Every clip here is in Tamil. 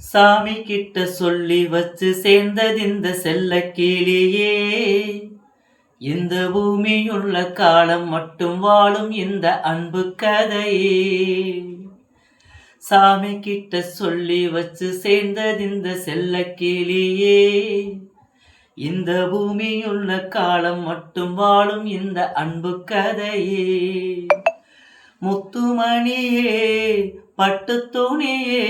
சாமி கிட்ட சொல்லி வச்சு சேர்ந்தது இந்த செல்ல கிளியே. இந்த பூமியுள்ள காலம் மட்டும் வாழும் இந்த அன்பு கதையே. சாமி கிட்ட சொல்லி வச்சு சேர்ந்தது இந்த செல்ல கிளியே. இந்த பூமியுள்ள காலம் மட்டும் வாழும் இந்த அன்பு கதையே. முத்துமணியே பட்டு துணியே,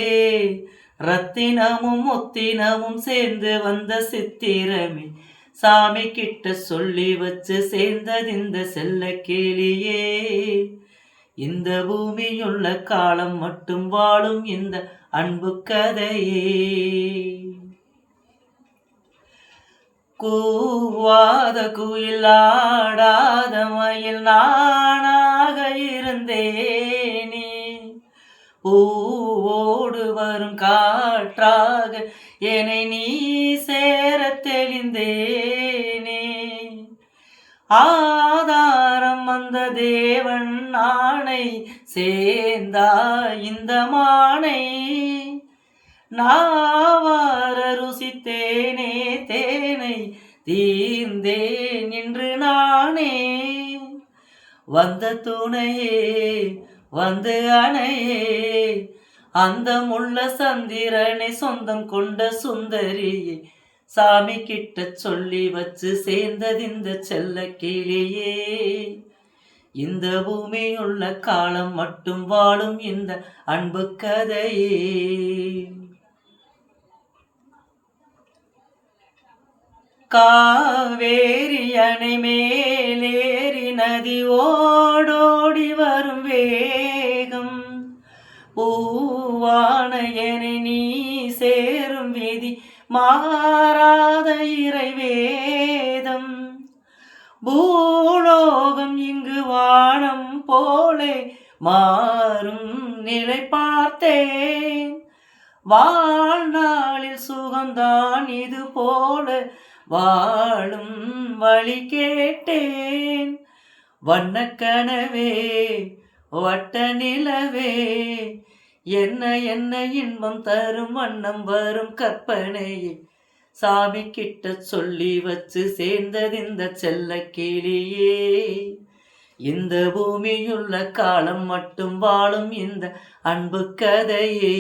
ரத்தினமும் முத்தினமும் சேர்ந்து வந்த சித்திரமே. சாமி கிட்ட சொல்லி வச்சு சேர்ந்தது இந்த செல்ல கிளியே. இந்த பூமியுள்ள காலம் மட்டும் வாழும் இந்த அன்பு கதையே. கூவாத குயில் ஆடாத மயில் நானாக இருந்தேனே. பூவோடு வரும் காற்றாக என்னை நீ சேர தெளிந்தேனே. ஆதாரம் வந்த தேவன் ஆணை சேர்ந்தா இந்த மானை. நாவார ருசித்தேனே தேனை தீர்ந்தேன் என்று நானே. வந்த துணையே வந்து அணையே, அந்த முள்ள சந்திரனை சொந்தம் கொண்ட சுந்தரியே. சாமி கிட்ட சொல்லி வச்சு சேர்ந்தது இந்த செல்ல கிளியே. இந்த பூமியுள்ள காலம் மட்டும் வாழும் இந்த அன்பு கதையே. காவேரி அணை மேலேறி நதி ஓடோடி வரும் வேகம். பூவானையனை நீ சேரும் விதி மாறாத இறைவேதம். பூலோகம் இங்கு வானம் போலே மாறும் நிலை பார்த்தேன். வாழ்நாளில் சுகம்தான் இது போல வாழும் வழி கேட்டேன். வண்ணக்கனவே வட்ட நிலவே, என்ன என்ன இன்பம் தரும் வண்ணம் வரும் கற்பனையே. சாமி கிட்ட சொல்லி வச்சு சேர்ந்தது இந்த செல்ல கிளியே. இந்த பூமியுள்ள காலம் மட்டும் வாழும் இந்த அன்பு கதையே.